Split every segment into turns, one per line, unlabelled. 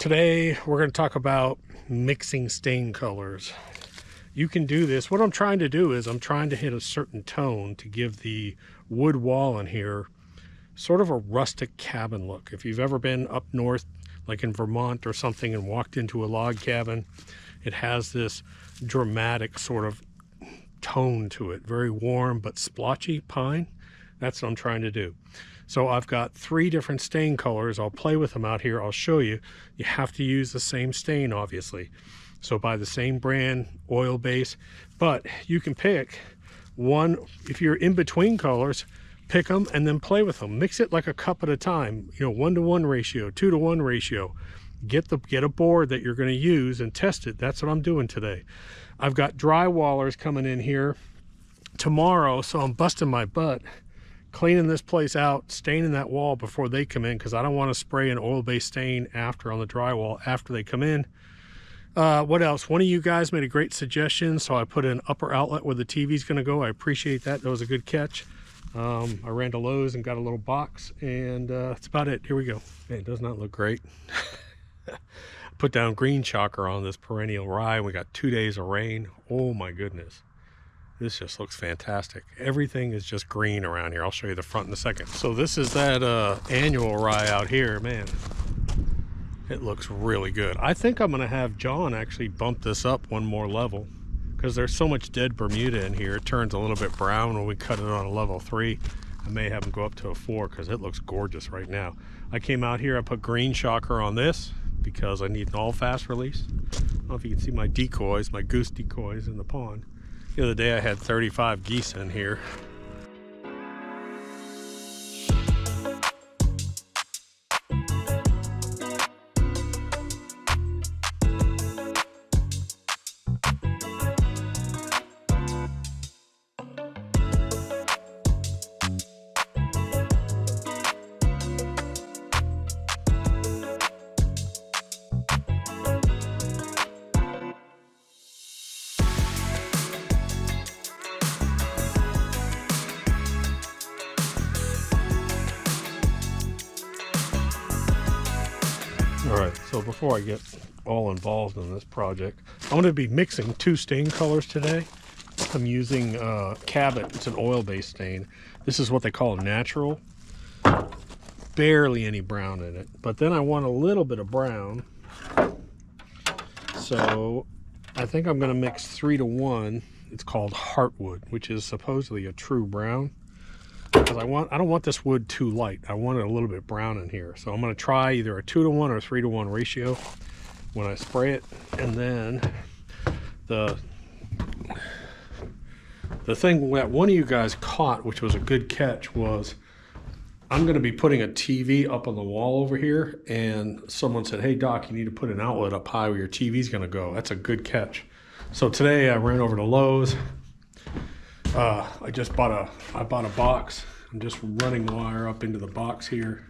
Today we're going to talk about mixing stain colors. You can do this. What I'm trying to do is I'm trying to hit a certain tone to give the wood wall in here sort of a rustic cabin look. If you've ever been up north, like in Vermont or something, and walked into a log cabin, it has this dramatic sort of tone to it. Very warm but splotchy pine. That's what I'm trying to do. So I've got 3 different stain colors. I'll play with them out here. I'll show you. You have to use the same stain, obviously. So buy the same brand, oil base, but you can pick one. If you're in between colors, pick them and then play with them. Mix it like a cup at a time, 1-to-1 ratio, 2-to-1 ratio. Get a board that you're going to use and test it. That's what I'm doing today. I've got drywallers coming in here tomorrow, so I'm busting my butt cleaning this place out, staining that wall before they come in, because I don't want to spray an oil-based stain after on the drywall after they come in. What else? One of you guys made a great suggestion, so I put an upper outlet where the TV's going to go. I appreciate that. That was a good catch. I ran to Lowe's and got a little box, and that's about it. Here we go. Man, it does not look great. Put down green shocker on this perennial rye. We got 2 days of rain. Oh my goodness. This just looks fantastic. Everything is just green around here. I'll show you the front in a second. So this is that annual rye out here. Man, it looks really good. I think I'm gonna have John actually bump this up one more level, because there's so much dead Bermuda in here. It turns a little bit brown when we cut it on a level 3. I may have him go up to a 4 because it looks gorgeous right now. I came out here, I put green shocker on this because I need an all fast release. I don't know if you can see my decoys, my goose decoys in the pond. The other day I had 35 geese in here. All right, so before I get all involved in this project, I'm going to be mixing 2 stain colors today. I'm using Cabot. It's an oil-based stain. This is what they call natural. Barely any brown in it, but then I want a little bit of brown. So I think I'm going to mix 3-to-1. It's called Heartwood, which is supposedly a true brown. Because I don't want this wood too light. I want it a little bit brown in here. So I'm going to try either a 2-to-1 or 3-to-1 ratio when I spray it. And then the thing that one of you guys caught, which was a good catch, was I'm going to be putting a TV up on the wall over here, and someone said, "Hey Doc, you need to put an outlet up high where your TV's going to go." That's a good catch. So today I ran over to Lowe's. I bought a box. I'm just running wire up into the box here,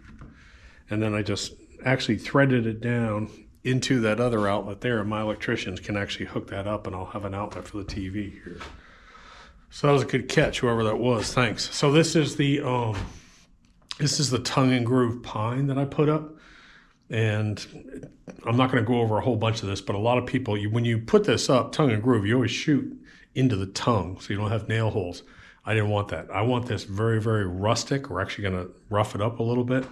and then I just actually threaded it down into that other outlet there, and my electricians can actually hook that up, and I'll have an outlet for the TV here. So that was a good catch, whoever that was. Thanks. So this is the tongue and groove pine that I put up, and I'm not going to go over a whole bunch of this, but a lot of people, when you put this up, tongue and groove, you always shoot into the tongue so you don't have nail holes. I didn't want that. I want this very, very rustic. We're actually going to rough it up a little bit.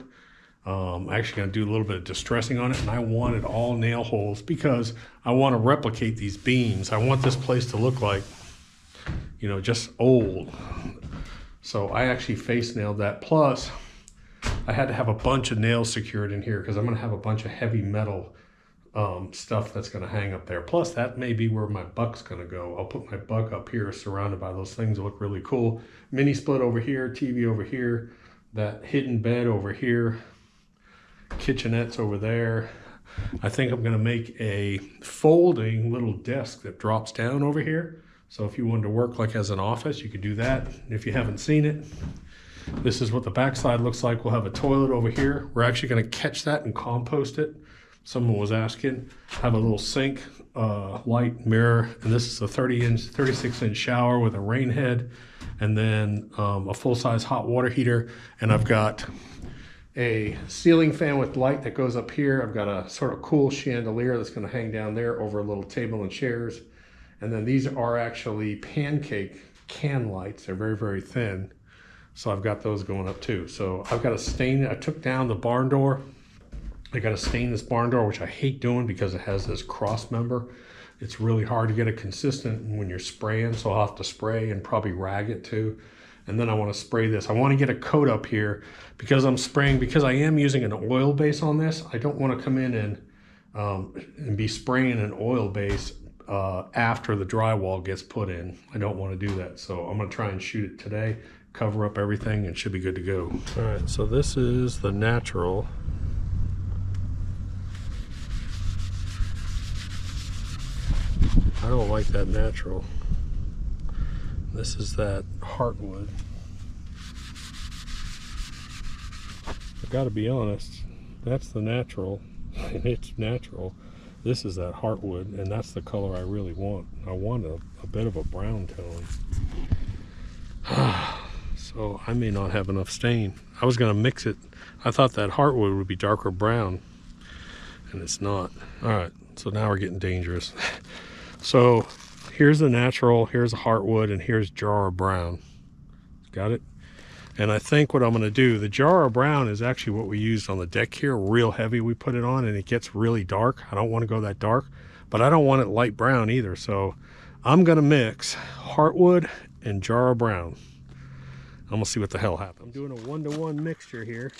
I'm actually going to do a little bit of distressing on it, and I wanted all nail holes because I want to replicate these beams. I want this place to look like, just old. So I actually face nailed that. Plus, I had to have a bunch of nails secured in here because I'm going to have a bunch of heavy metal stuff that's going to hang up there. Plus, that may be where my buck's going to go. I'll put my buck up here surrounded by those things that look really cool. Mini split over here, TV over here, that hidden bed over here, kitchenettes over there. I think I'm going to make a folding little desk that drops down over here. So if you wanted to work like as an office, you could do that. If you haven't seen it, this is what the backside looks like. We'll have a toilet over here. We're actually going to catch that and compost it. Someone was asking. Have a little sink, light, mirror, and this is a 36-inch shower with a rain head, and then a full-size hot water heater. And I've got a ceiling fan with light that goes up here. I've got a sort of cool chandelier that's going to hang down there over a little table and chairs. And then these are actually pancake can lights. They're very, very thin. So I've got those going up too. So I've got a stain. I took down the barn door. I got to stain this barn door, which I hate doing because it has this cross member. It's really hard to get it consistent when you're spraying, so I'll have to spray and probably rag it too. And then I want to spray this. I want to get a coat up here because I'm spraying, because I am using an oil base on this. I don't want to come in and be spraying an oil base after the drywall gets put in. I don't want to do that. So I'm going to try and shoot it today, cover up everything, and should be good to go. All right, so this is the natural. I don't like that natural. This is that heartwood. I gotta be honest, that's the natural, and it's natural. This is that heartwood, and that's the color I really want. I want a bit of a brown tone. So I may not have enough stain. I was gonna mix it. I thought that heartwood would be darker brown, and it's not. All right, so now we're getting dangerous. So here's the natural, here's a heartwood, and here's Jarrah brown. Got it? And I think what I'm going to do, the Jarrah brown is actually what we used on the deck here, real heavy. We put it on and it gets really dark. I don't want to go that dark, but I don't want it light brown either. So I'm going to mix heartwood and Jarrah brown. I'm going to see what the hell happens. I'm doing a 1-to-1 mixture here.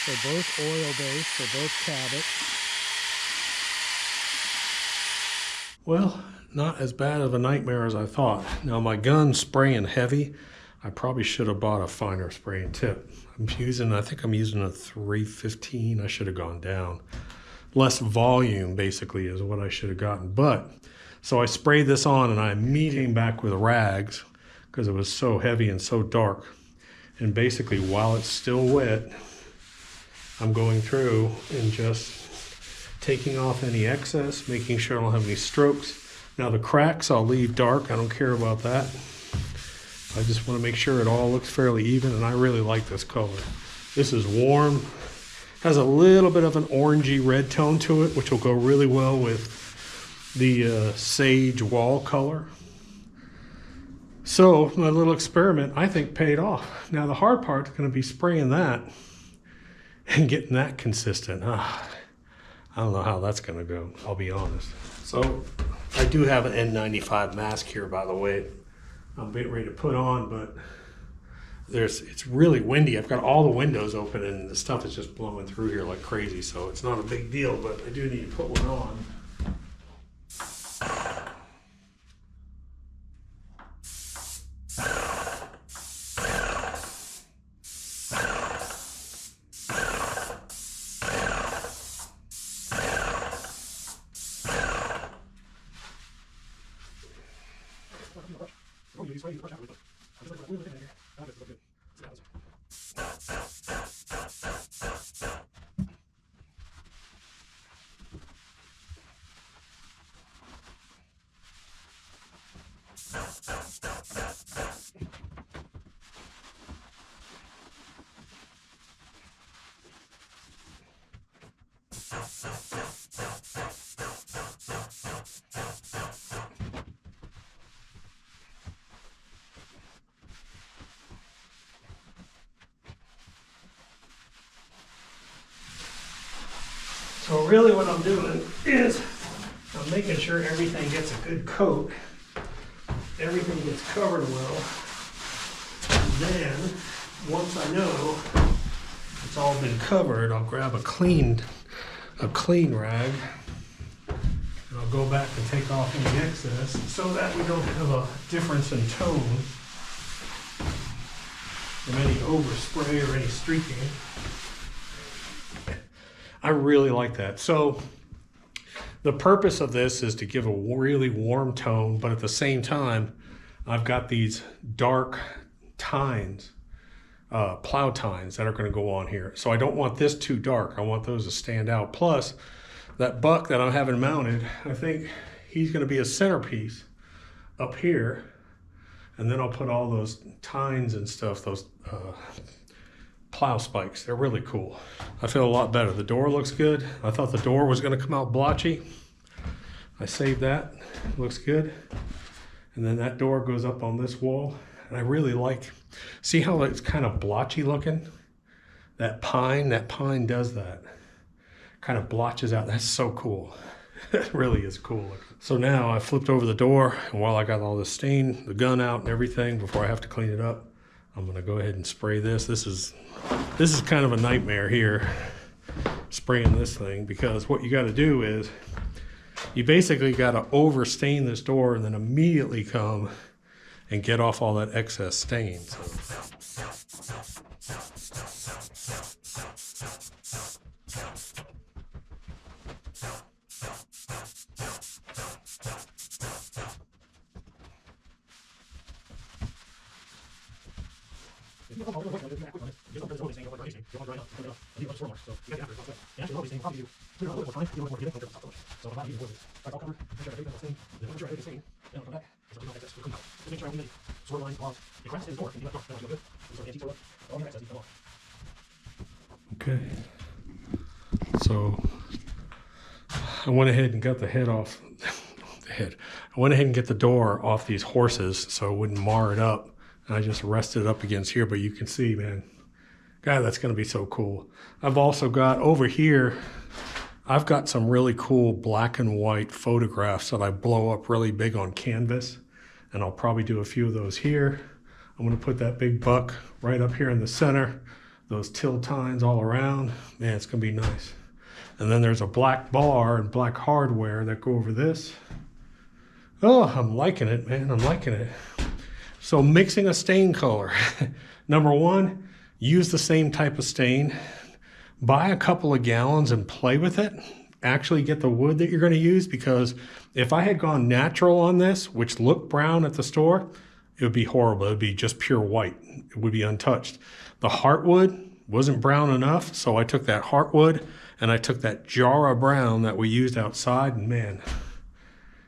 They're both oil-based, they're both Cabot. Well, not as bad of a nightmare as I thought. Now my gun's spraying heavy. I probably should have bought a finer spraying tip. I think I'm using a 315. I should have gone down. Less volume basically is what I should have gotten. But, so I sprayed this on and I immediately came back with rags because it was so heavy and so dark. And basically while it's still wet, I'm going through and just taking off any excess, making sure I don't have any strokes. Now the cracks I'll leave dark, I don't care about that. I just want to make sure it all looks fairly even, and I really like this color. This is warm, has a little bit of an orangey red tone to it, which will go really well with the sage wall color. So my little experiment, I think, paid off. Now the hard part is going to be spraying that and getting that consistent. I don't know how that's going to go, I'll be honest. So I do have an N95 mask here, by the way. I'm getting ready to put on, but it's really windy. I've got all the windows open and the stuff is just blowing through here like crazy. So it's not a big deal, but I do need to put one on. So really what I'm doing is I'm making sure everything gets a good coat. Everything gets covered well. And then once I know it's all been covered, I'll grab a clean rag and I'll go back and take off any excess so that we don't have a difference in tone from any overspray or any streaking. I really like that. So the purpose of this is to give a really warm tone, but at the same time, I've got these dark tines, plow tines that are going to go on here. So I don't want this too dark. I want those to stand out. Plus, that buck that I'm having mounted, I think he's going to be a centerpiece up here. And then I'll put all those tines and stuff, those plow spikes. They're really cool. I feel a lot better. The door looks good. I thought the door was going to come out blotchy. I saved that. Looks good. And then that door goes up on this wall. And I really like, see how it's kind of blotchy looking? That pine does that. Kind of blotches out. That's so cool. It really is cool looking. So now I flipped over the door, and while I got all the stain, the gun out and everything, before I have to clean it up, I'm gonna go ahead and spray this. This is kind of a nightmare here, spraying this thing, because what you gotta do is, you basically gotta over stain this door and then immediately come and get off all that excess stain. Okay, so I went ahead and got the head off the head. I went ahead and get the door off these horses so it wouldn't mar it up. And I just rested it up against here, but you can see, man, God, that's going to be so cool. I've also got over here, I've got some really cool black and white photographs that I blow up really big on canvas, and I'll probably do a few of those here. I'm going to put that big buck right up here in the center, those tiltines all around. Man, it's going to be nice. And then there's a black bar and black hardware that go over this. Oh, I'm liking it, man. I'm liking it. So mixing a stain color. Number one, use the same type of stain. Buy a couple of gallons and play with it. Actually get the wood that you're going to use, because if I had gone natural on this, which looked brown at the store, it would be horrible. It would be just pure white. It would be untouched. The heartwood wasn't brown enough, so I took that heartwood and I took that Jara brown that we used outside, and man,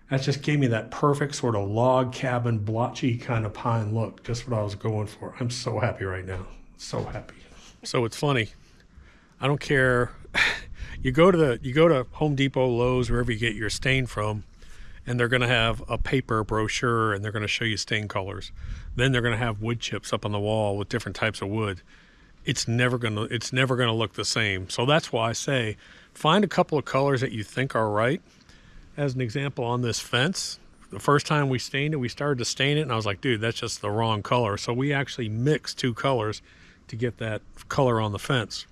that just gave me that perfect sort of log cabin, blotchy kind of pine look. Just what I was going for. I'm so happy right now. So happy. So it's funny. I don't care. You go to Home Depot, Lowe's, wherever you get your stain from, and they're going to have a paper brochure and they're going to show you stain colors. Then they're going to have wood chips up on the wall with different types of wood. It's never going to look the same. So that's why I say find a couple of colors that you think are right. As an example, on this fence, the first time we stained it, we started to stain it, and I was like, dude, that's just the wrong color. So we actually mixed two colors to get that color on the fence.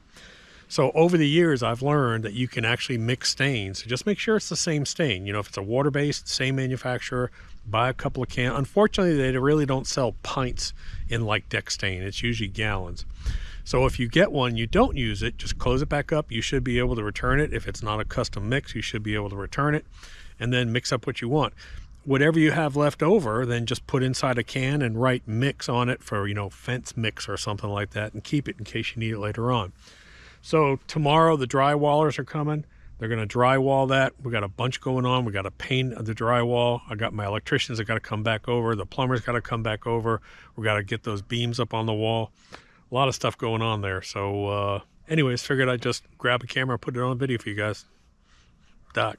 So over the years, I've learned that you can actually mix stains. So just make sure it's the same stain. You know, if it's a water-based, same manufacturer, buy a couple of cans. Unfortunately, they really don't sell pints in like deck stain. It's usually gallons. So if you get one, you don't use it, just close it back up. You should be able to return it. If it's not a custom mix, you should be able to return it and then mix up what you want. Whatever you have left over, then just put inside a can and write mix on it for, you know, fence mix or something like that, and keep it in case you need it later on. So tomorrow the drywallers are coming. They're going to drywall that. We got a bunch going on. We got to paint the drywall. I got my electricians that got to come back over. The plumbers got to come back over. We got to get those beams up on the wall. A lot of stuff going on there. So anyways, figured I'd just grab a camera, put it on video for you guys. Doc.